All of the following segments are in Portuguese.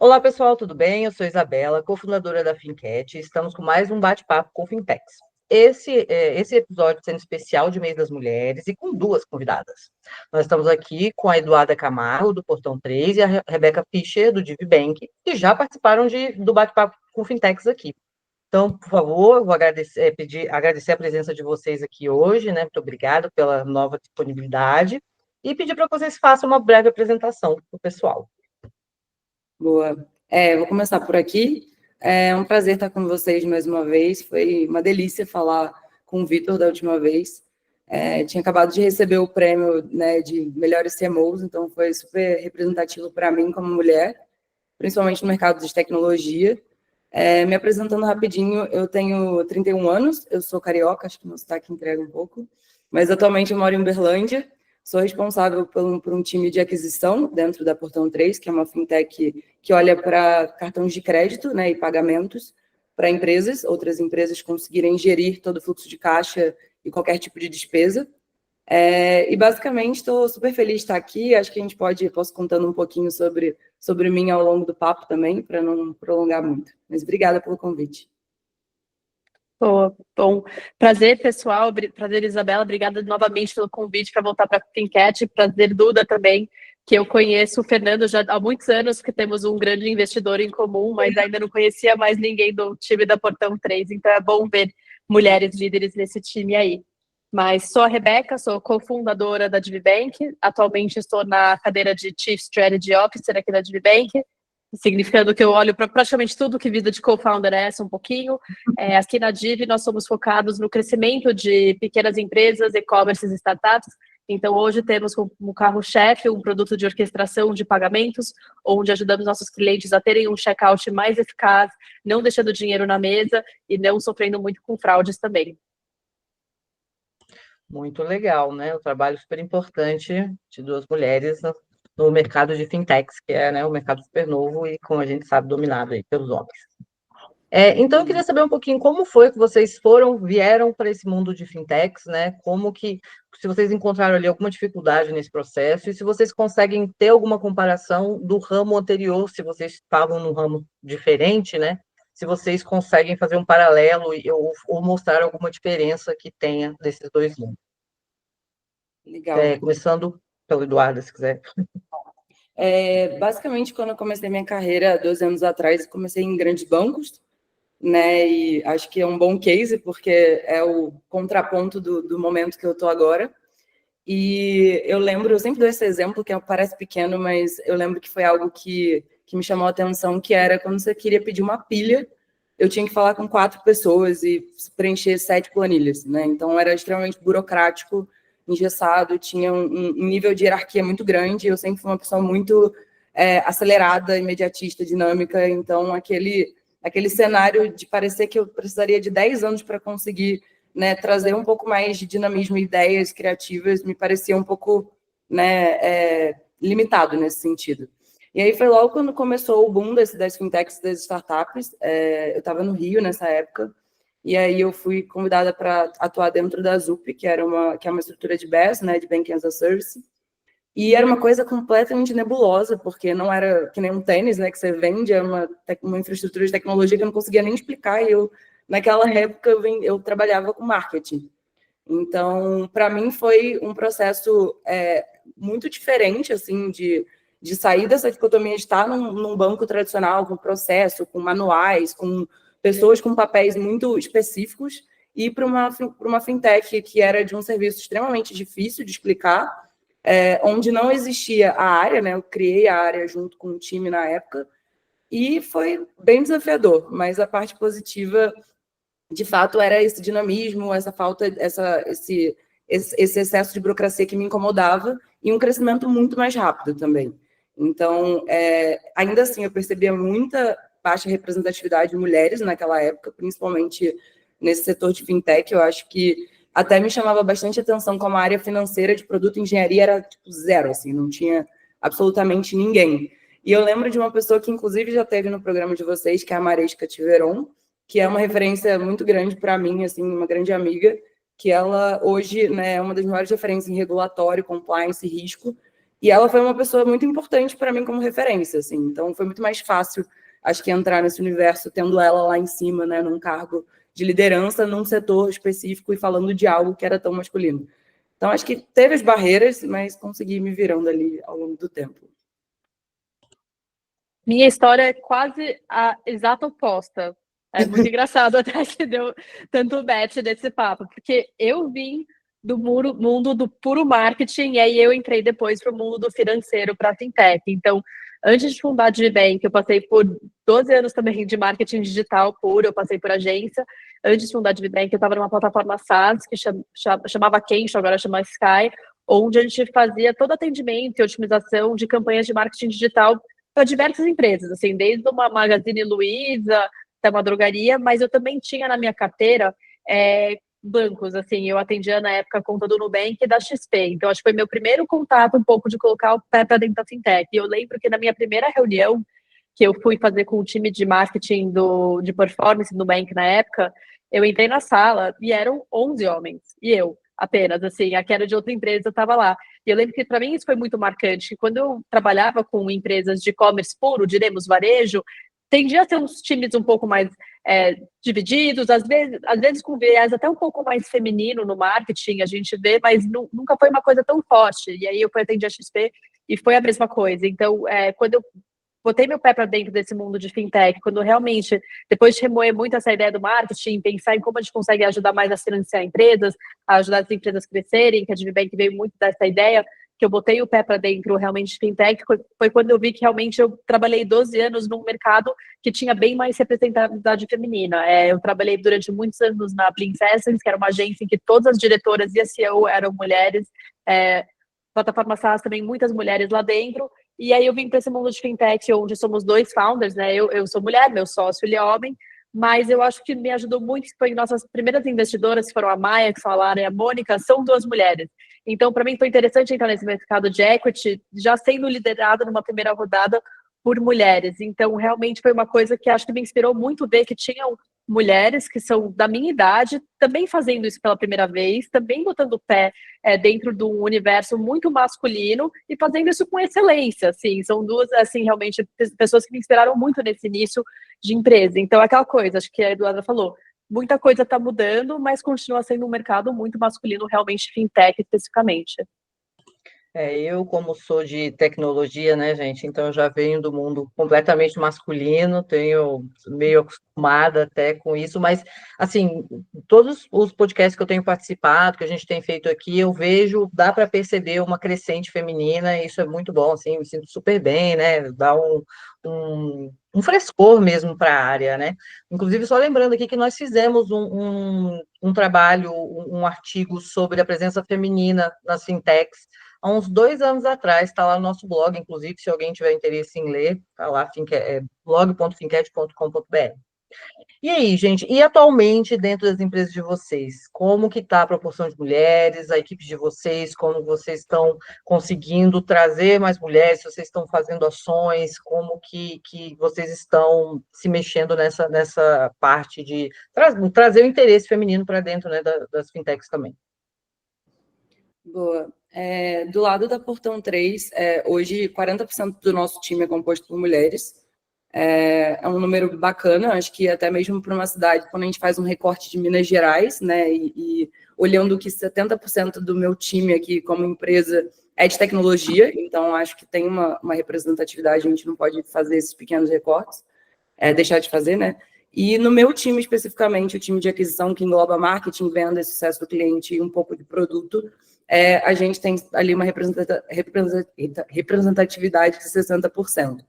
Olá, pessoal, tudo bem? Eu sou Isabela, cofundadora da Fincat. Estamos com mais um bate-papo com Fintechs. Esse episódio sendo especial de Mês das Mulheres e com duas convidadas. Nós estamos aqui com a Eduarda Camargo, do Portão 3, e a Rebeca Fischer, do DivBank, que já participaram do bate-papo com Fintechs aqui. Então, por favor, eu vou agradecer a presença de vocês aqui hoje, né? Muito obrigada pela nova disponibilidade e pedir para que vocês façam uma breve apresentação para o pessoal. Boa. Vou começar por aqui. É um prazer estar com vocês mais uma vez. Foi uma delícia falar com o Vitor da última vez. Tinha acabado de receber o prêmio, né, de melhores CMOs, então foi super representativo para mim como mulher, principalmente no mercado de tecnologia. Me apresentando rapidinho, eu tenho 31 anos, eu sou carioca, acho que meu sotaque entrega um pouco, mas atualmente eu moro em Uberlândia. Sou responsável por um time de aquisição dentro da Portão 3, que é uma fintech que olha para cartões de crédito, né, e pagamentos para empresas, outras empresas conseguirem gerir todo o fluxo de caixa e qualquer tipo de despesa. E basicamente estou super feliz de estar aqui. Acho que a gente posso contando um pouquinho sobre mim ao longo do papo também, para não prolongar muito. Mas obrigada pelo convite. Bom, prazer, pessoal. Prazer, Isabela. Obrigada novamente pelo convite para voltar para a Fincat. Prazer, Duda, também, que eu conheço o Fernando já há muitos anos, que temos um grande investidor em comum, mas ainda não conhecia mais ninguém do time da Portão 3, então é bom ver mulheres líderes nesse time aí. Mas sou a Rebeca, sou cofundadora da DivBank. Atualmente estou na cadeira de Chief Strategy Officer aqui da DivBank, significando que eu olho para praticamente tudo que vida de co-founder é essa um pouquinho. Aqui na Div, nós somos focados no crescimento de pequenas empresas, e-commerce e startups. Então, hoje temos como carro-chefe um produto de orquestração de pagamentos, onde ajudamos nossos clientes a terem um checkout mais eficaz, não deixando dinheiro na mesa e não sofrendo muito com fraudes também. Muito legal, né? O trabalho super importante de duas mulheres no mercado de fintechs, que é, né, um mercado super novo e, como a gente sabe, dominado aí pelos homens. Então, eu queria saber um pouquinho como foi que vocês vieram para esse mundo de fintechs, né? Se vocês encontraram ali alguma dificuldade nesse processo e se vocês conseguem ter alguma comparação do ramo anterior, se vocês estavam num ramo diferente, né? Se vocês conseguem fazer um paralelo ou mostrar alguma diferença que tenha desses dois mundos. Legal. Começando pelo Eduardo, se quiser. Basicamente, quando eu comecei minha carreira 12 anos atrás, eu comecei em grandes bancos, né? E acho que é um bom case, porque é o contraponto do momento que eu estou agora. E eu sempre dou esse exemplo, que parece pequeno, mas eu lembro que foi algo que me chamou a atenção, que era quando você queria pedir uma pilha, eu tinha que falar com 4 pessoas e preencher 7 planilhas, né? Então, era extremamente burocrático, engessado, tinha um nível de hierarquia muito grande, eu sempre fui uma pessoa muito acelerada, imediatista, dinâmica, então aquele cenário de parecer que eu precisaria de 10 anos para conseguir, né, trazer um pouco mais de dinamismo e ideias criativas, me parecia um pouco, né, limitado nesse sentido. E aí foi logo quando começou o boom das fintechs, das startups. Eu estava no Rio nessa época, e aí eu fui convidada para atuar dentro da Zup, que é uma estrutura de BaaS, né, de Banking as a Service. E era uma coisa completamente nebulosa, porque não era que nem um tênis, né, que você vende, é uma infraestrutura de tecnologia que eu não conseguia nem explicar. E naquela época, eu trabalhava com marketing. Então, para mim, foi um processo muito diferente, assim, de sair dessa dicotomia de estar num banco tradicional, com processo, com manuais, com pessoas com papéis muito específicos, e ir para uma fintech que era de um serviço extremamente difícil de explicar, onde não existia a área, né? Eu criei a área junto com o time na época, e foi bem desafiador, mas a parte positiva, de fato, era esse dinamismo, essa falta, esse excesso de burocracia que me incomodava, e um crescimento muito mais rápido também. Então, ainda assim, eu percebia muita baixa representatividade de mulheres naquela época, principalmente nesse setor de fintech. Eu acho que até me chamava bastante atenção como a área financeira de produto e engenharia era tipo zero, assim, não tinha absolutamente ninguém. E eu lembro de uma pessoa que, inclusive, já teve no programa de vocês, que é a Maresca Tiveron, que é uma referência muito grande para mim, assim, uma grande amiga, que ela hoje, né, é uma das maiores referências em regulatório, compliance e risco, E ela foi uma pessoa muito importante para mim como referência, assim. Então, foi muito mais fácil, acho que, entrar nesse universo tendo ela lá em cima, né, num cargo de liderança, num setor específico e falando de algo que era tão masculino. Então, acho que teve as barreiras, mas consegui me virando ali ao longo do tempo. Minha história é quase a exata oposta. É muito engraçado até que deu tanto match nesse papo, porque eu vim do mundo do puro marketing e aí eu entrei depois para o mundo do financeiro, para a fintech. Então, antes de fundar a Divibank, eu passei por 12 anos também de marketing digital puro, eu passei por agência. Antes de fundar a Divibank, eu estava numa plataforma SaaS que chamava Kensho, agora chama Sky, onde a gente fazia todo atendimento e otimização de campanhas de marketing digital para diversas empresas, assim, desde uma Magazine Luiza até uma drogaria, mas eu também tinha na minha carteira bancos, assim, eu atendia na época a conta do Nubank e da XP, então acho que foi meu primeiro contato um pouco de colocar o pé para dentro da fintech. E eu lembro que na minha primeira reunião que eu fui fazer com o time de marketing de performance do Nubank na época, eu entrei na sala e eram 11 homens, e eu apenas, assim, a que era de outra empresa estava lá. E eu lembro que para mim isso foi muito marcante, que quando eu trabalhava com empresas de e-commerce puro, diremos varejo, tendia a ter uns times um pouco mais divididos, às vezes com viés até um pouco mais feminino no marketing, a gente vê, mas nunca foi uma coisa tão forte. E aí eu fui atender a XP e foi a mesma coisa. Então, quando eu botei meu pé para dentro desse mundo de fintech, quando realmente, depois de remoer muito essa ideia do marketing, pensar em como a gente consegue ajudar mais a financiar empresas, a ajudar as empresas a crescerem, que a Divibank veio muito dessa ideia, que eu botei o pé para dentro realmente de fintech, foi quando eu vi que realmente eu trabalhei 12 anos num mercado que tinha bem mais representatividade feminina. Eu trabalhei durante muitos anos na Bliss Essence, que era uma agência em que todas as diretoras e a CEO eram mulheres, plataforma SaaS também, muitas mulheres lá dentro. E aí eu vim para esse mundo de fintech, onde somos 2 founders, né? Eu sou mulher, meu sócio ele é homem, mas eu acho que me ajudou muito, que foi nossas primeiras investidoras, que foram a Maia, que falaram, e a Mônica, são 2 mulheres. Então, para mim, foi interessante entrar nesse mercado de equity, já sendo liderado numa primeira rodada por mulheres. Então, realmente foi uma coisa que acho que me inspirou muito ver que tinham mulheres que são da minha idade, também fazendo isso pela primeira vez, também botando o pé dentro de um universo muito masculino e fazendo isso com excelência, assim, são 2, assim, realmente, pessoas que me inspiraram muito nesse início de empresa. Então, aquela coisa, acho que a Eduarda falou, muita coisa está mudando, mas continua sendo um mercado muito masculino, realmente, fintech especificamente. Eu, como sou de tecnologia, né, gente, então eu já venho do mundo completamente masculino, tenho meio acostumada até com isso, mas, assim, todos os podcasts que eu tenho participado, que a gente tem feito aqui, eu vejo, dá para perceber uma crescente feminina, e isso é muito bom, assim, me sinto super bem, né, dá um frescor mesmo para a área, né? Inclusive, só lembrando aqui que nós fizemos um trabalho, um artigo sobre a presença feminina nas fintechs, há uns 2 anos atrás, está lá no nosso blog, inclusive, se alguém tiver interesse em ler, está lá, blog.fincat.com.br. E aí, gente, e atualmente, dentro das empresas de vocês, como que está a proporção de mulheres, a equipe de vocês, como vocês estão conseguindo trazer mais mulheres, se vocês estão fazendo ações, como que vocês estão se mexendo nessa parte de trazer o interesse feminino para dentro, né, das fintechs também? Boa. Do lado da Portão 3, hoje 40% do nosso time é composto por mulheres. É um número bacana, acho que até mesmo para uma cidade, quando a gente faz um recorte de Minas Gerais, né, e olhando que 70% do meu time aqui como empresa é de tecnologia, então acho que tem uma representatividade, a gente não pode fazer esses pequenos recortes, deixar de fazer, né? E no meu time especificamente, o time de aquisição que engloba marketing, venda e sucesso do cliente e um pouco de produto, a gente tem ali uma representatividade de 60%.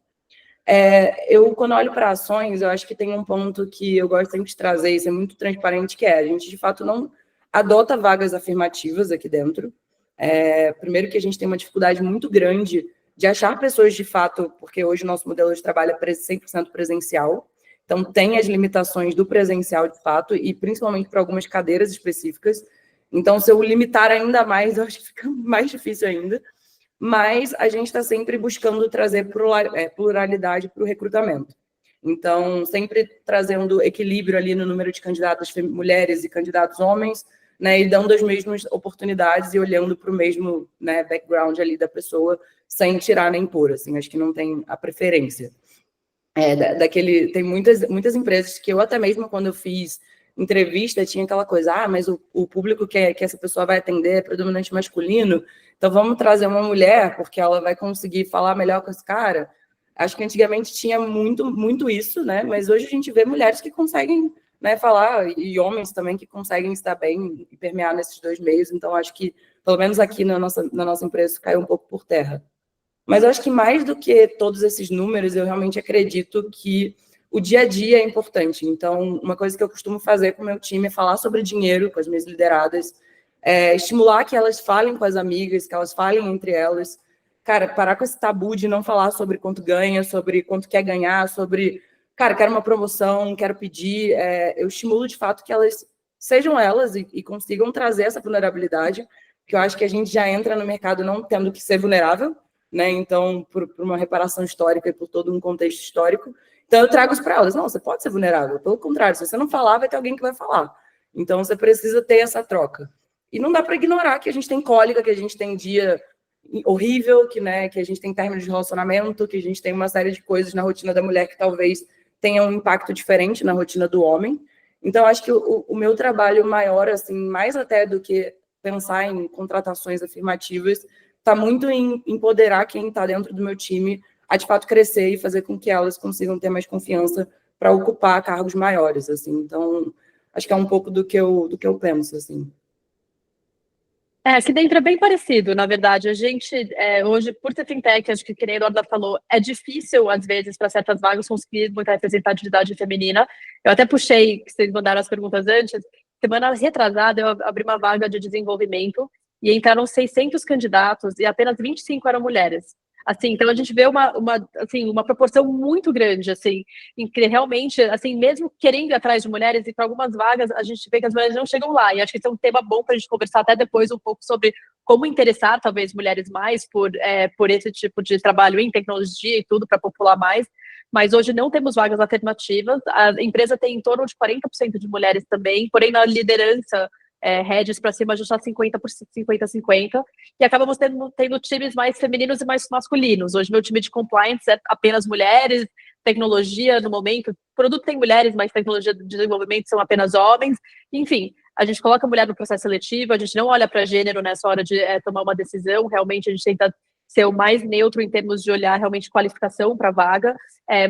Quando olho para ações, eu acho que tem um ponto que eu gosto sempre de trazer, e ser muito transparente, que a gente, de fato, não adota vagas afirmativas aqui dentro. Primeiro que a gente tem uma dificuldade muito grande de achar pessoas de fato, porque hoje o nosso modelo de trabalho é 100% presencial, então tem as limitações do presencial de fato, e principalmente para algumas cadeiras específicas. Então, se eu limitar ainda mais, eu acho que fica mais difícil ainda. Mas a gente está sempre buscando trazer pluralidade para o recrutamento. Então, sempre trazendo equilíbrio ali no número de candidatas mulheres e candidatos homens, né, e dando as mesmas oportunidades e olhando para o mesmo, né, background ali da pessoa, sem tirar nem pôr, assim, acho que não tem a preferência. Tem muitas empresas que eu até mesmo quando eu fiz entrevista tinha aquela coisa, mas o público que essa pessoa vai atender é predominante masculino, então vamos trazer uma mulher porque ela vai conseguir falar melhor com esse cara. Acho que antigamente tinha muito isso, né? Mas hoje a gente vê mulheres que conseguem, né, falar, e homens também que conseguem estar bem e permear nesses dois meios, então acho que pelo menos aqui na nossa empresa caiu um pouco por terra. Mas eu acho que mais do que todos esses números, eu realmente acredito que o dia a dia é importante. Então, uma coisa que eu costumo fazer com o meu time é falar sobre dinheiro com as minhas lideradas, estimular que elas falem com as amigas, que elas falem entre elas. Cara, parar com esse tabu de não falar sobre quanto ganha, sobre quanto quer ganhar, sobre, cara, quero uma promoção, quero pedir. Eu estimulo, de fato, que elas sejam elas e consigam trazer essa vulnerabilidade, porque eu acho que a gente já entra no mercado não tendo que ser vulnerável, né? Então, por uma reparação histórica e por todo um contexto histórico. Então, eu trago isso para elas. Não, você pode ser vulnerável. Pelo contrário, se você não falar, vai ter alguém que vai falar. Então, você precisa ter essa troca. E não dá para ignorar que a gente tem cólica, que a gente tem dia horrível, que a gente tem término de relacionamento, que a gente tem uma série de coisas na rotina da mulher que talvez tenham um impacto diferente na rotina do homem. Então, acho que o meu trabalho maior, assim, mais até do que pensar em contratações afirmativas, está muito em empoderar quem está dentro do meu time a, de fato, crescer e fazer com que elas consigam ter mais confiança para ocupar cargos maiores, assim. Então, acho que é um pouco do que eu penso, assim. Aqui dentro é bem parecido, na verdade. A gente, hoje, por ter fintech, acho que nem a Eduarda falou, é difícil, às vezes, para certas vagas, conseguir muita representatividade feminina. Eu até puxei, que vocês mandaram as perguntas antes, semana retrasada eu abri uma vaga de desenvolvimento e entraram 600 candidatos e apenas 25 eram mulheres. Assim, então a gente vê uma proporção muito grande, assim, em que realmente, assim, mesmo querendo ir atrás de mulheres, e para algumas vagas a gente vê que as mulheres não chegam lá, e acho que esse é um tema bom para a gente conversar até depois um pouco sobre como interessar, talvez, mulheres mais por esse tipo de trabalho em tecnologia e tudo, para popular mais, mas hoje não temos vagas afirmativas, a empresa tem em torno de 40% de mulheres também, porém na liderança, heads para cima, a gente está 50-50, e acabamos tendo times mais femininos e mais masculinos. Hoje, meu time de compliance é apenas mulheres, tecnologia, no momento, produto tem mulheres, mas tecnologia de desenvolvimento são apenas homens. Enfim, a gente coloca a mulher no processo seletivo, a gente não olha para gênero nessa hora de tomar uma decisão, realmente a gente tenta ser o mais neutro em termos de olhar realmente qualificação para a vaga,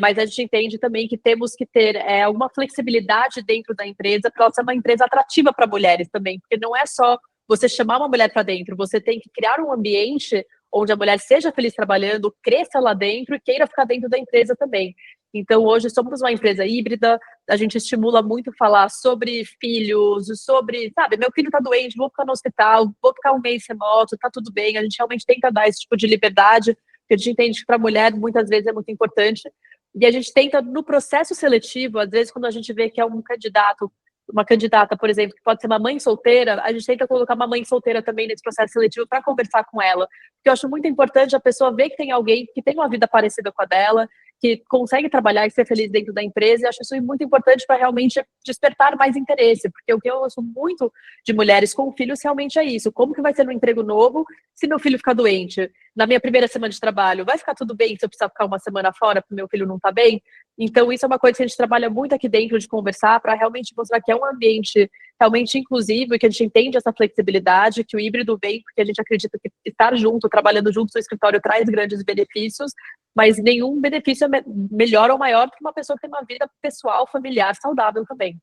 mas a gente entende também que temos que ter alguma flexibilidade dentro da empresa para ela ser uma empresa atrativa para mulheres também, porque não é só você chamar uma mulher para dentro, você tem que criar um ambiente onde a mulher seja feliz trabalhando, cresça lá dentro e queira ficar dentro da empresa também. Então, hoje somos uma empresa híbrida, a gente estimula muito falar sobre filhos, sobre, sabe, meu filho tá doente, vou ficar no hospital, vou ficar um mês remoto, tá tudo bem, a gente realmente tenta dar esse tipo de liberdade, porque a gente entende que para a mulher, muitas vezes, é muito importante, e a gente tenta, no processo seletivo, às vezes, quando a gente vê que é um candidato, uma candidata, por exemplo, que pode ser uma mãe solteira, a gente tenta colocar uma mãe solteira também nesse processo seletivo para conversar com ela, porque eu acho muito importante a pessoa ver que tem alguém que tem uma vida parecida com a dela, que consegue trabalhar e ser feliz dentro da empresa, e acho isso muito importante para realmente despertar mais interesse, porque o que eu ouço muito de mulheres com filhos realmente é isso, como que vai ser no emprego novo se meu filho ficar doente? Na minha primeira semana de trabalho, vai ficar tudo bem se eu precisar ficar uma semana fora porque meu filho não está bem? Então, isso é uma coisa que a gente trabalha muito aqui dentro de conversar para realmente mostrar que é um ambiente realmente inclusivo e que a gente entende essa flexibilidade, que o híbrido vem porque a gente acredita que estar junto, trabalhando junto no escritório traz grandes benefícios, mas nenhum benefício é melhor ou maior para uma pessoa que tem uma vida pessoal, familiar, saudável também.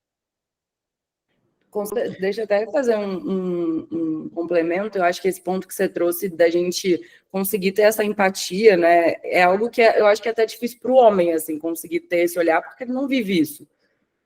Deixa eu até fazer um complemento. Eu acho que esse ponto que você trouxe da gente conseguir ter essa empatia, né, é algo que eu acho que é até difícil para o homem, assim, conseguir ter esse olhar, porque ele não vive isso.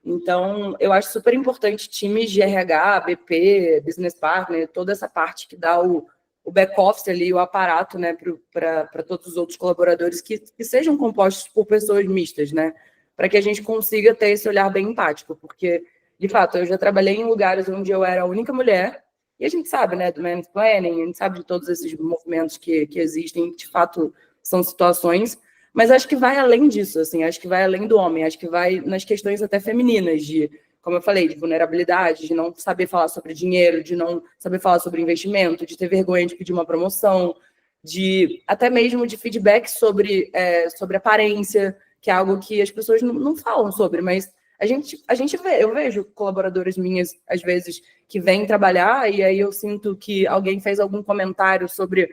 Então, eu acho super importante times de RH, BP, Business Partner, toda essa parte que dá o back-office ali, o aparato, né, para todos os outros colaboradores que sejam compostos por pessoas mistas, né, para que a gente consiga ter esse olhar bem empático, porque, de fato, eu já trabalhei em lugares onde eu era a única mulher, e a gente sabe, né, do mansplaining, a gente sabe de todos esses movimentos que existem, de fato, são situações, mas acho que vai além disso, assim, acho que vai além do homem, acho que vai nas questões até femininas, de como eu falei, de vulnerabilidade, de não saber falar sobre dinheiro, de não saber falar sobre investimento, de ter vergonha de pedir uma promoção, de até mesmo de feedback sobre aparência, que é algo que as pessoas não falam sobre, mas a gente vê, eu vejo colaboradoras minhas, às vezes, que vêm trabalhar, e aí eu sinto que alguém fez algum comentário sobre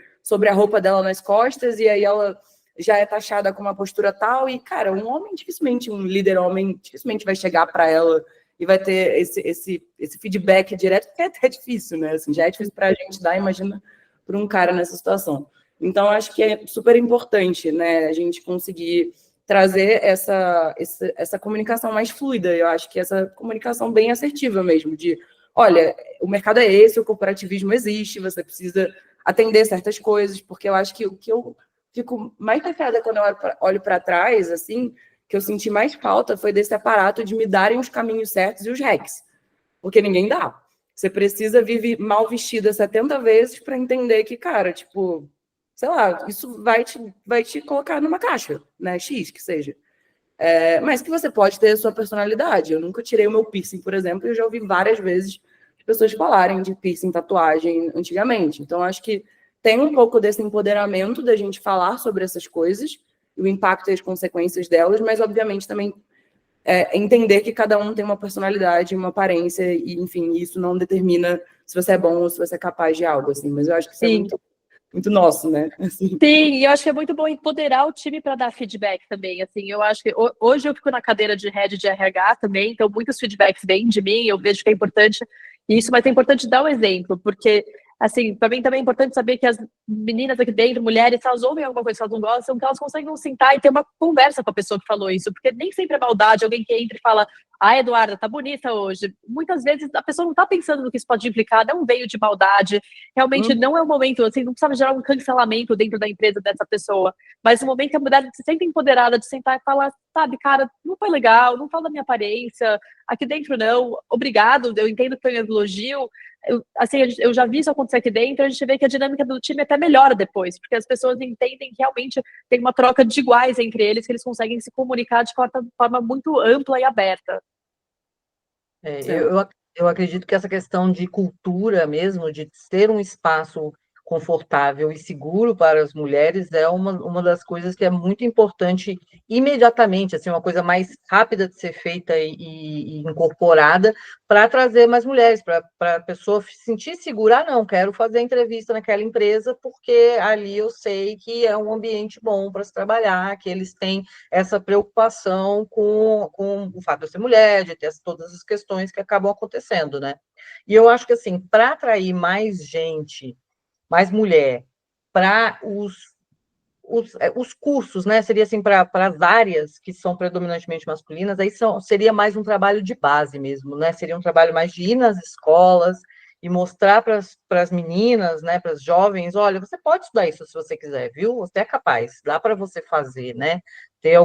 a roupa dela nas costas, e aí ela já é taxada com uma postura tal, e, cara, um homem dificilmente, um líder homem, dificilmente vai chegar para ela e vai ter esse feedback direto, porque é até difícil, né? Assim, já é difícil para a gente dar, imagina para um cara nessa situação. Então, acho que é super importante, né, a gente conseguir trazer essa comunicação mais fluida. Eu acho que essa comunicação bem assertiva mesmo, de, olha, o mercado é esse, o corporativismo existe, você precisa atender certas coisas, porque eu acho que o que eu fico mais chateada quando eu olho para trás, assim, que eu senti mais falta foi desse aparato de me darem os caminhos certos e os hacks, porque ninguém dá. Você precisa vir mal vestida 70 vezes para entender que, cara, tipo, sei lá, isso vai te colocar numa caixa, né? X, que seja. Mas que você pode ter a sua personalidade. Eu nunca tirei o meu piercing, por exemplo, e eu já ouvi várias vezes as pessoas falarem de piercing, tatuagem antigamente. Então, acho que tem um pouco desse empoderamento da gente falar sobre essas coisas, o impacto e as consequências delas, mas, obviamente, também entender que cada um tem uma personalidade, uma aparência, e, enfim, isso não determina se você é bom ou se você é capaz de algo, assim. Mas eu acho que isso é muito nosso, né? Assim. Sim, e eu acho que é muito bom empoderar o time para dar feedback também, assim, eu acho que hoje eu fico na cadeira de head de RH também, então muitos feedbacks vêm de mim, eu vejo que é importante isso, mas é importante dar um exemplo, porque, assim, para mim também é importante saber que as meninas aqui dentro, mulheres, se elas ouvem alguma coisa que elas não gostam, que elas conseguem sentar e ter uma conversa com a pessoa que falou isso, porque nem sempre é maldade, alguém que entra e fala, Eduarda, tá bonita hoje. Muitas vezes a pessoa não tá pensando no que isso pode implicar, não veio de maldade, realmente não é o momento, assim, não precisava gerar um cancelamento dentro da empresa dessa pessoa, mas o momento que a mulher se sente empoderada de sentar e falar, sabe, cara, não foi legal, não fala da minha aparência, aqui dentro não, obrigado, eu entendo que foi um elogio, eu já vi isso acontecer aqui dentro, a gente vê que a dinâmica do time até melhora depois, porque as pessoas entendem que realmente tem uma troca de iguais entre eles, que eles conseguem se comunicar de forma muito ampla e aberta. Eu acredito que essa questão de cultura mesmo, de ser um espaço confortável e seguro para as mulheres, é uma das coisas que é muito importante imediatamente, assim, uma coisa mais rápida de ser feita e incorporada para trazer mais mulheres, para a pessoa se sentir segura, não, quero fazer entrevista naquela empresa porque ali eu sei que é um ambiente bom para se trabalhar, que eles têm essa preocupação com o fato de eu ser mulher, de ter todas as questões que acabam acontecendo, né? E eu acho que, assim, para atrair mais gente, mais mulher, para os cursos, né? Seria assim, para as áreas que são predominantemente masculinas, aí seria mais um trabalho de base mesmo, né? Seria um trabalho mais de ir nas escolas e mostrar para as meninas, né, para as jovens, olha, você pode estudar isso se você quiser, viu? Você é capaz, dá para você fazer, né? Ter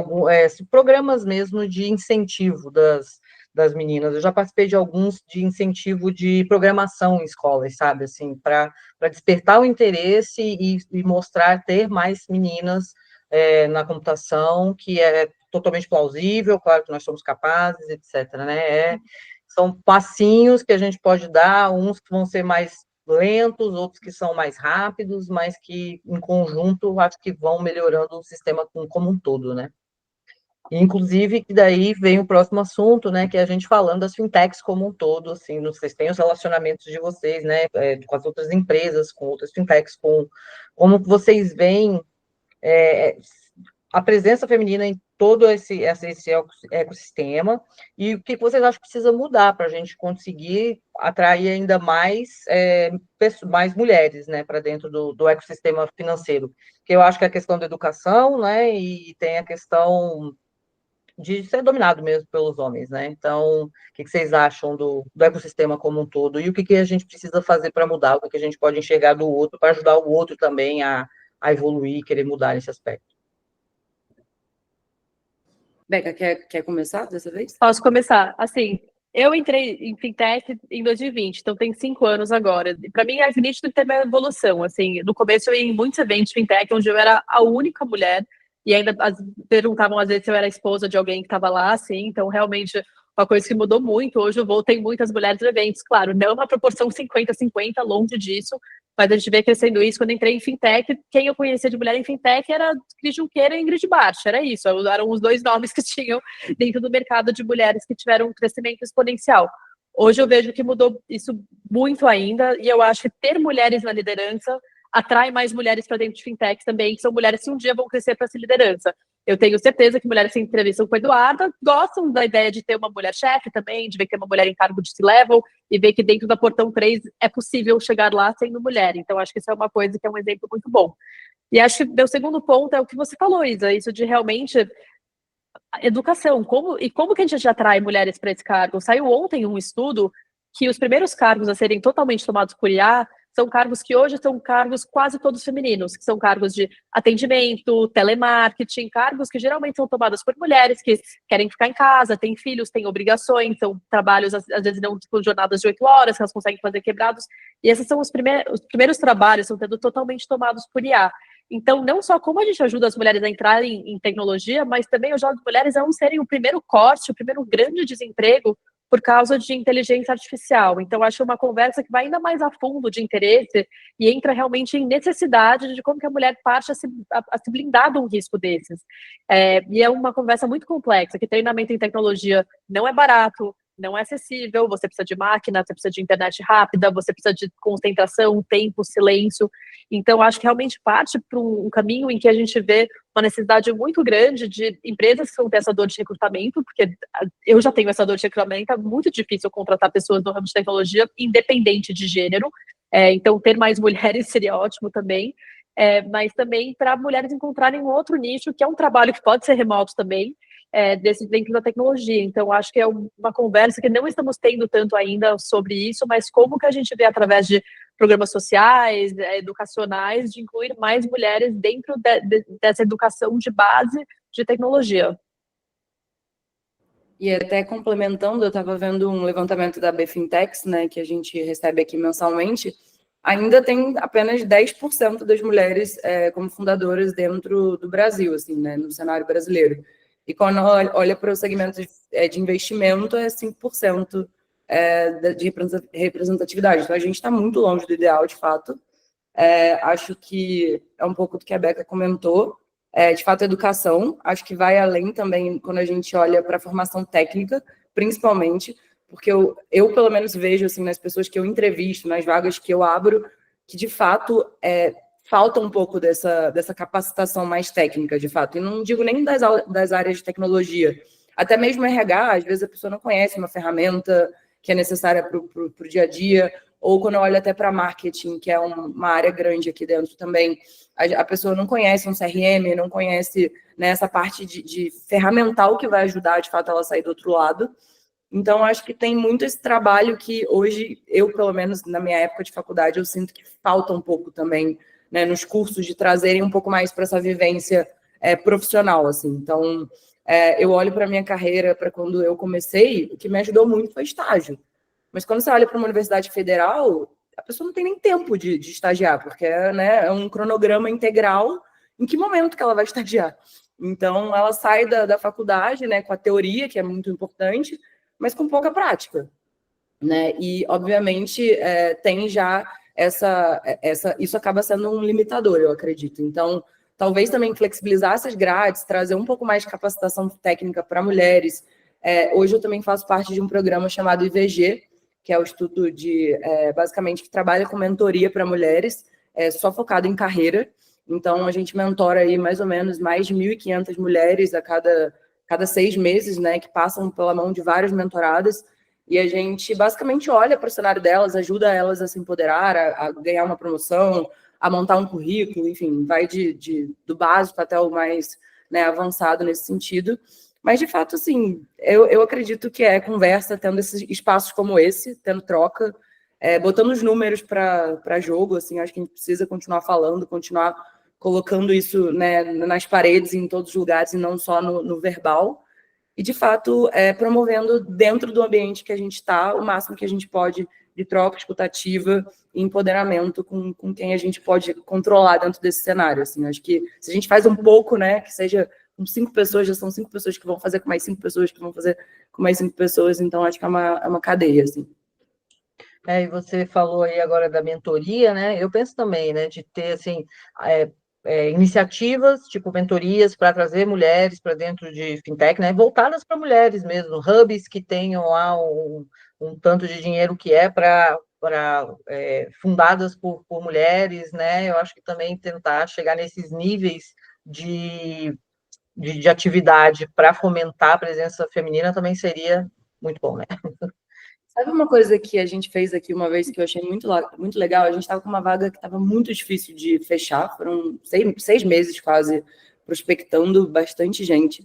programas mesmo de incentivo das meninas. Eu já participei de alguns de incentivo de programação em escolas, sabe, assim, para despertar o interesse e mostrar, ter mais meninas na computação, que é totalmente plausível, claro que nós somos capazes, etc., né? São passinhos que a gente pode dar, uns que vão ser mais lentos, outros que são mais rápidos, mas que, em conjunto, acho que vão melhorando o sistema como um todo, né? Inclusive, que daí vem o próximo assunto, né, que é a gente falando das fintechs como um todo, assim, vocês têm os relacionamentos de vocês, né, com as outras empresas, com outras fintechs, como vocês veem a presença feminina em todo esse ecossistema, e o que vocês acham que precisa mudar para a gente conseguir atrair ainda mais mulheres, né, para dentro do ecossistema financeiro, que eu acho que é a questão da educação, né, e tem a questão de ser dominado mesmo pelos homens, né? Então, o que vocês acham do ecossistema como um todo? E o que a gente precisa fazer para mudar? O que a gente pode enxergar do outro para ajudar o outro também a evoluir, querer mudar nesse aspecto? Beca, quer começar dessa vez? Posso começar? Assim, eu entrei em fintech em 2020, então tem 5 anos agora. Para mim, é nítido que teve uma evolução. Assim, no começo eu ia em muitos eventos de fintech, onde eu era a única mulher, e ainda perguntavam às vezes se eu era esposa de alguém que estava lá, assim, então realmente uma coisa que mudou muito. Hoje o Voo tem muitas mulheres no eventos, claro, não uma proporção 50-50, longe disso, mas a gente vê crescendo isso. Quando entrei em fintech, quem eu conhecia de mulher em fintech era Cris Junqueira e Ingrid Bart, era isso, eram os dois nomes que tinham dentro do mercado de mulheres que tiveram um crescimento exponencial. Hoje eu vejo que mudou isso muito ainda, e eu acho que ter mulheres na liderança atrai mais mulheres para dentro de fintech também, que são mulheres que um dia vão crescer para essa liderança. Eu tenho certeza que mulheres que se entrevistam com a Eduarda gostam da ideia de ter uma mulher chefe também, de ver que tem uma mulher em cargo de C-level e ver que dentro da Portão 3 é possível chegar lá sendo mulher. Então, acho que isso é uma coisa que é um exemplo muito bom. E acho que meu segundo ponto é o que você falou, Isa, isso de realmente educação. Como que a gente atrai mulheres para esse cargo? Saiu ontem um estudo que os primeiros cargos a serem totalmente tomados por IA são cargos que hoje são cargos quase todos femininos, que são cargos de atendimento, telemarketing, cargos que geralmente são tomados por mulheres que querem ficar em casa, têm filhos, têm obrigações, são trabalhos, às vezes não com jornadas de 8 horas, que elas conseguem fazer quebrados, e esses são os primeiros trabalhos, são tendo totalmente tomados por IA. Então, não só como a gente ajuda as mulheres a entrarem em tecnologia, mas também ajuda as mulheres a não serem o primeiro corte, o primeiro grande desemprego por causa de inteligência artificial. Então, acho uma conversa que vai ainda mais a fundo de interesse e entra realmente em necessidade de como que a mulher parte a se blindar de um risco desses. E é uma conversa muito complexa, que treinamento em tecnologia não é barato, não é acessível, você precisa de máquina, você precisa de internet rápida, você precisa de concentração, tempo, silêncio. Então, acho que realmente parte para um caminho em que a gente vê uma necessidade muito grande de empresas que vão ter essa dor de recrutamento, porque eu já tenho essa dor de recrutamento, é muito difícil contratar pessoas no ramo de tecnologia, independente de gênero. Então, ter mais mulheres seria ótimo também. Mas também para mulheres encontrarem um outro nicho, que é um trabalho que pode ser remoto também, dentro da tecnologia. Então, acho que é uma conversa que não estamos tendo tanto ainda sobre isso, mas como que a gente vê através de programas sociais, educacionais, de incluir mais mulheres dentro dessa educação de base de tecnologia. E até complementando, eu estava vendo um levantamento da BFintex, né, que a gente recebe aqui mensalmente, ainda tem apenas 10% das mulheres como fundadoras dentro do Brasil, assim, né, no cenário brasileiro. E quando olha para o segmento de investimento, é 5% de representatividade. Então, a gente está muito longe do ideal, de fato. Acho que é um pouco do que a Beca comentou. De fato, educação. Acho que vai além também quando a gente olha para a formação técnica, principalmente, porque eu pelo menos vejo assim, nas pessoas que eu entrevisto, nas vagas que eu abro, que, de fato, falta um pouco dessa capacitação mais técnica, de fato. E não digo nem das áreas de tecnologia. Até mesmo RH, às vezes a pessoa não conhece uma ferramenta que é necessária para o dia a dia, ou quando eu olho até para marketing, que é uma área grande aqui dentro também, a pessoa não conhece um CRM, não conhece, né, essa parte de ferramental que vai ajudar, de fato, ela a sair do outro lado. Então, acho que tem muito esse trabalho que hoje, eu, pelo menos na minha época de faculdade, eu sinto que falta um pouco também, né, nos cursos, de trazerem um pouco mais para essa vivência profissional, assim. Então, eu olho para a minha carreira, para quando eu comecei, o que me ajudou muito foi estágio. Mas quando você olha para uma universidade federal, a pessoa não tem nem tempo de estagiar, porque né, é um cronograma integral. Em que momento que ela vai estagiar? Então, ela sai da faculdade, né, com a teoria, que é muito importante, mas com pouca prática, né? E, obviamente, tem já isso acaba sendo um limitador, eu acredito. Então, talvez também flexibilizar essas grades, trazer um pouco mais de capacitação técnica para mulheres. Hoje eu também faço parte de um programa chamado IVG, que é o estudo basicamente, que trabalha com mentoria para mulheres, só focado em carreira. Então, a gente mentora aí mais ou menos mais de 1.500 mulheres a cada 6 meses, né, que passam pela mão de várias mentoradas, e a gente basicamente olha para o cenário delas, ajuda elas a se empoderar, a ganhar uma promoção, a montar um currículo, enfim, vai do básico até o mais, né, avançado nesse sentido. Mas, de fato, assim, eu acredito que conversa, tendo esses espaços como esse, tendo troca, botando os números para jogo, assim, acho que a gente precisa continuar falando, continuar colocando isso, né, nas paredes, em todos os lugares, e não só no verbal. E, de fato, promovendo dentro do ambiente que a gente está o máximo que a gente pode de troca escutativa e empoderamento com quem a gente pode controlar dentro desse cenário. Assim, acho que se a gente faz um pouco, né, que seja com 5 pessoas, já são 5 pessoas que vão fazer com mais 5 pessoas, que vão fazer com mais 5 pessoas, então acho que é uma cadeia, assim. E você falou aí agora da mentoria, né? Eu penso também, né, de ter assim iniciativas, tipo mentorias para trazer mulheres para dentro de fintech, né? Voltadas para mulheres mesmo, hubs que tenham lá um tanto de dinheiro que é para fundadas por mulheres, né? Eu acho que também tentar chegar nesses níveis de atividade para fomentar a presença feminina também seria muito bom, né? Sabe uma coisa que a gente fez aqui uma vez que eu achei muito legal? A gente estava com uma vaga que estava muito difícil de fechar, foram 6 meses quase prospectando bastante gente.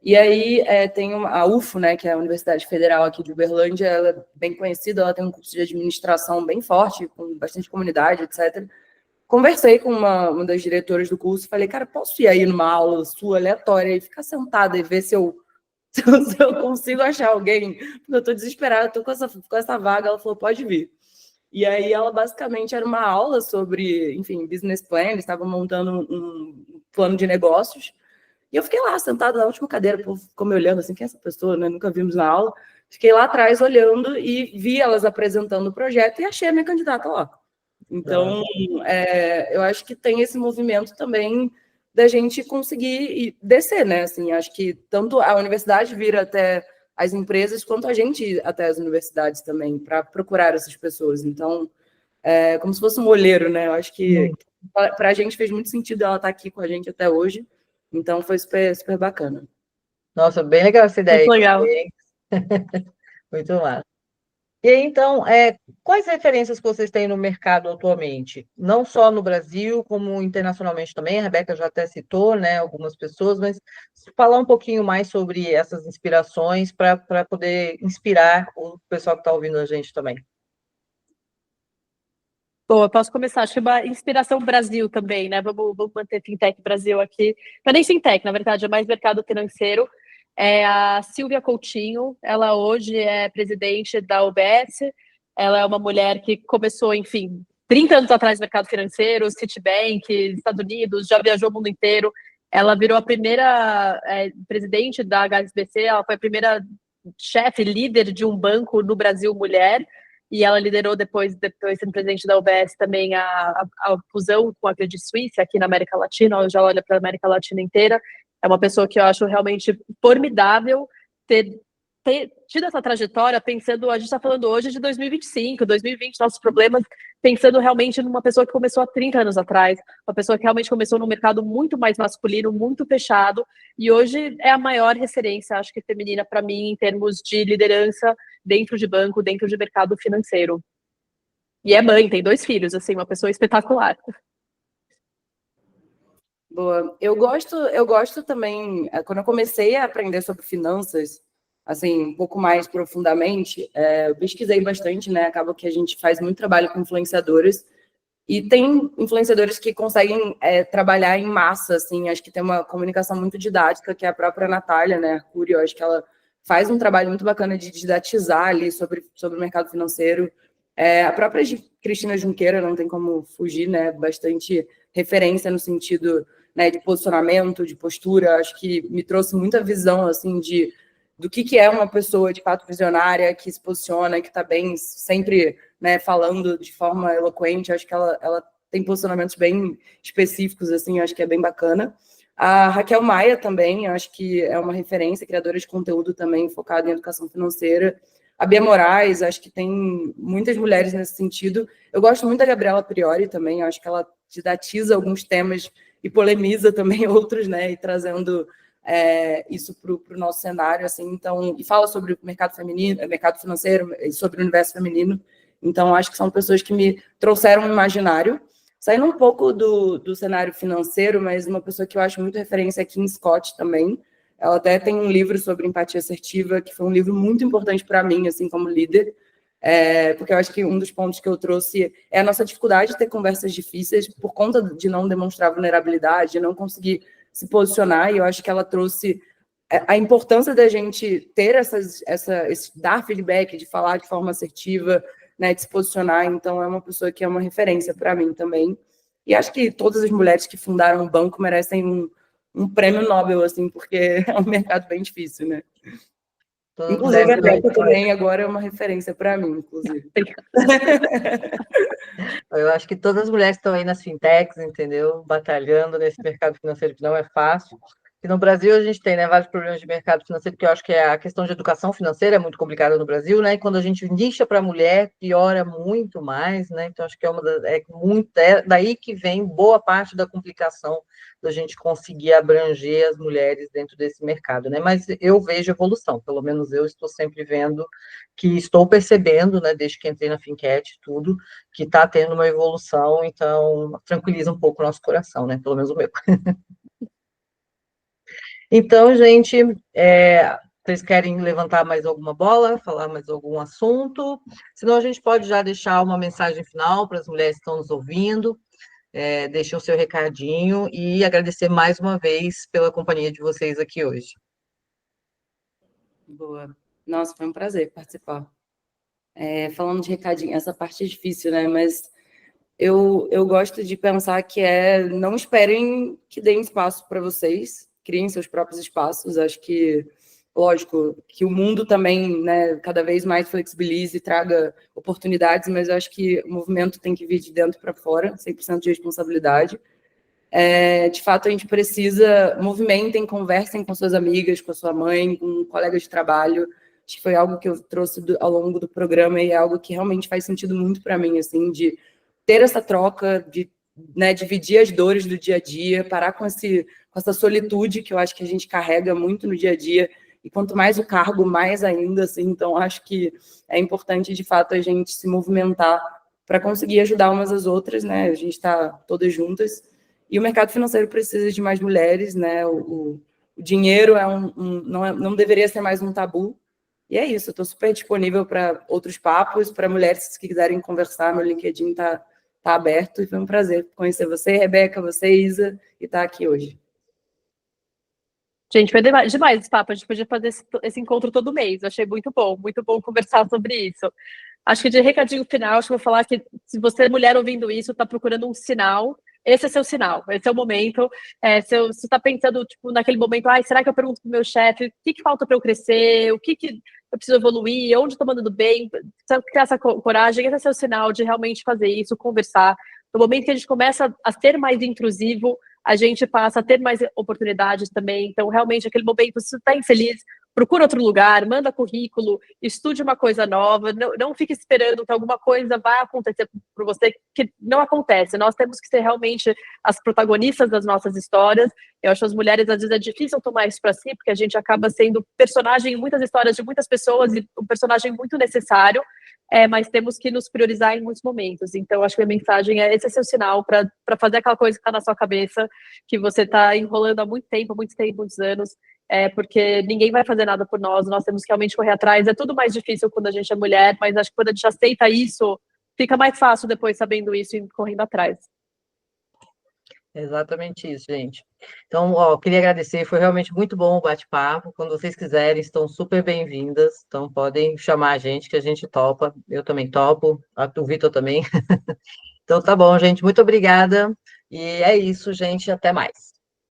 E aí tem a UFO, né, que é a Universidade Federal aqui de Uberlândia, ela é bem conhecida, ela tem um curso de administração bem forte, com bastante comunidade, etc. Conversei com uma das diretoras do curso, falei, cara, posso ir aí numa aula sua aleatória e ficar sentada e ver se eu consigo achar alguém? Porque eu estou desesperada, estou com essa vaga. Ela falou, pode vir. E aí ela basicamente era uma aula sobre, enfim, business plan, eles estavam montando um plano de negócios. E eu fiquei lá, sentada na última cadeira, o povo ficou me olhando assim, quem é essa pessoa, né? Nunca vimos na aula. Fiquei lá atrás olhando e vi elas apresentando o projeto e achei a minha candidata lá. Então, eu acho que tem esse movimento também da gente conseguir descer, né? Assim, acho que tanto a universidade vir até as empresas, quanto a gente ir até as universidades também, para procurar essas pessoas. Então, é como se fosse um olheiro, né? Eu acho que para a gente fez muito sentido ela estar aqui com a gente até hoje. Então, foi super, super bacana. Nossa, bem legal essa ideia. Muito legal. Muito massa. E aí, então, quais referências que vocês têm no mercado atualmente? Não só no Brasil, como internacionalmente também. A Rebeca já até citou, né, algumas pessoas, mas falar um pouquinho mais sobre essas inspirações para poder inspirar o pessoal que está ouvindo a gente também. Bom, eu posso começar. Acho que uma inspiração Brasil também, né? Vamos manter Fintech Brasil aqui. Não é nem Fintech, na verdade, é mais mercado financeiro. É a Silvia Coutinho, ela hoje é presidente da UBS. Ela é uma mulher que começou, enfim, 30 anos atrás no mercado financeiro, Citibank, Estados Unidos, já viajou o mundo inteiro. Ela virou a primeira presidente da HSBC, ela foi a primeira chefe, líder de um banco no Brasil, mulher. E ela liderou depois sendo presidente da UBS também a fusão com a Credit Suisse aqui na América Latina. Hoje ela olha para a América Latina inteira. É uma pessoa que eu acho realmente formidável ter tido essa trajetória pensando, a gente está falando hoje de 2025, 2020, nossos problemas, pensando realmente numa pessoa que começou há 30 anos atrás, uma pessoa que realmente começou num mercado muito mais masculino, muito fechado, e hoje é a maior referência, acho que feminina para mim, em termos de liderança dentro de banco, dentro de mercado financeiro. E é mãe, tem 2 filhos, assim, uma pessoa espetacular. Boa. Eu gosto também, quando eu comecei a aprender sobre finanças, assim, um pouco mais profundamente, eu pesquisei bastante, né? Acaba que a gente faz muito trabalho com influenciadores, e tem influenciadores que conseguem trabalhar em massa, assim, acho que tem uma comunicação muito didática, que é a própria Natália, né, Arcuri, eu acho que ela faz um trabalho muito bacana de didatizar ali sobre o mercado financeiro. A própria Cristina Junqueira, não tem como fugir, né, bastante referência no sentido, né, de posicionamento, de postura, acho que me trouxe muita visão, assim, do que é uma pessoa de fato visionária, que se posiciona, que está bem sempre, né, falando de forma eloquente. Acho que ela tem posicionamentos bem específicos, assim, acho que é bem bacana. A Raquel Maia também, acho que é uma referência, criadora de conteúdo também focada em educação financeira. A Bia Moraes, acho que tem muitas mulheres nesse sentido. Eu gosto muito da Gabriela Priori também, acho que ela didatiza alguns temas e polemiza também outros, né, e trazendo isso para o nosso cenário, assim, então, e fala sobre o mercado feminino, mercado financeiro, sobre o universo feminino. Então, acho que são pessoas que me trouxeram um imaginário, saindo um pouco do cenário financeiro, mas uma pessoa que eu acho muito referência é Kim Scott também. Ela até tem um livro sobre empatia assertiva, que foi um livro muito importante para mim, assim, como líder, porque eu acho que um dos pontos que eu trouxe é a nossa dificuldade de ter conversas difíceis por conta de não demonstrar vulnerabilidade, de não conseguir se posicionar, e eu acho que ela trouxe a importância da gente ter esse dar feedback, de falar de forma assertiva, né, de se posicionar. Então, é uma pessoa que é uma referência para mim também. E acho que todas as mulheres que fundaram o banco merecem um prêmio Nobel, assim, porque é um mercado bem difícil, né? Todas as Inclusive, a mulheres Beca também agora é uma referência para mim, inclusive. Eu acho que todas as mulheres estão aí nas fintechs, entendeu? Batalhando nesse mercado financeiro que não é fácil. E no Brasil a gente tem, né, vários problemas de mercado financeiro, porque eu acho que a questão de educação financeira é muito complicada no Brasil, né? E quando a gente nicha para a mulher, piora muito mais, né? Então acho que é daí que vem boa parte da complicação da gente conseguir abranger as mulheres dentro desse mercado, né? Mas eu vejo evolução, pelo menos eu estou sempre vendo que estou percebendo, né, desde que entrei na Finquete, tudo, que está tendo uma evolução, então tranquiliza um pouco o nosso coração, né? Pelo menos o meu. Então, gente, vocês querem levantar mais alguma bola, falar mais algum assunto? Senão a gente pode já deixar uma mensagem final para as mulheres que estão nos ouvindo, deixem o seu recadinho e agradecer mais uma vez pela companhia de vocês aqui hoje. Boa. Nossa, foi um prazer participar. Falando de recadinho, essa parte é difícil, né? Mas eu gosto de pensar que não esperem que deem espaço para vocês, criem seus próprios espaços. Acho que, lógico, que o mundo também, né, cada vez mais flexibilize e traga oportunidades, mas eu acho que o movimento tem que vir de dentro para fora, 100% de responsabilidade. De fato, a gente precisa, movimentem, conversem com suas amigas, com a sua mãe, com colegas de trabalho. Acho que foi algo que eu trouxe ao longo do programa e é algo que realmente faz sentido muito para mim, assim, de ter essa troca, de, né, dividir as dores do dia a dia, parar com essa solitude que eu acho que a gente carrega muito no dia a dia, e quanto mais o cargo, mais ainda, assim, então acho que é importante, de fato, a gente se movimentar para conseguir ajudar umas às outras, né, a gente está todas juntas, e o mercado financeiro precisa de mais mulheres, né, o dinheiro não deveria ser mais um tabu, e é isso, eu estou super disponível para outros papos, para mulheres que quiserem conversar, meu LinkedIn está aberto, e foi um prazer conhecer você, Rebeca, você, Isa, e estar aqui hoje. Gente, foi demais esse papo. A gente podia fazer esse encontro todo mês. Eu achei muito bom conversar sobre isso. Acho que de recadinho final, acho que vou falar que se você é mulher ouvindo isso, está procurando um sinal, esse é seu sinal, esse é o momento. Se você está pensando, tipo, naquele momento, será que eu pergunto para o meu chefe o que falta para eu crescer, o que eu preciso evoluir, onde estou mandando bem, precisa ter essa coragem, esse é seu sinal de realmente fazer isso, conversar. No momento que a gente começa a ser mais intrusivo, a gente passa a ter mais oportunidades também. Então, realmente, aquele momento, se você está infeliz, procura outro lugar, manda currículo, estude uma coisa nova, não fique esperando que alguma coisa vai acontecer por você, que não acontece. Nós temos que ser realmente as protagonistas das nossas histórias. Eu acho que as mulheres, às vezes, é difícil tomar isso para si, porque a gente acaba sendo personagem em muitas histórias de muitas pessoas e um personagem muito necessário, mas temos que nos priorizar em muitos momentos. Então, acho que a mensagem esse é seu sinal para fazer aquela coisa que está na sua cabeça, que você está enrolando há muito tempo, muitos anos, porque ninguém vai fazer nada por nós temos que realmente correr atrás. É tudo mais difícil quando a gente é mulher, mas acho que quando a gente aceita isso, fica mais fácil depois sabendo isso e correndo atrás. Exatamente isso, gente. Então, queria agradecer, foi realmente muito bom o bate-papo. Quando vocês quiserem, estão super bem-vindas. Então, podem chamar a gente, que a gente topa. Eu também topo, o Vitor também. Então, tá bom, gente. Muito obrigada. E é isso, gente. Até mais.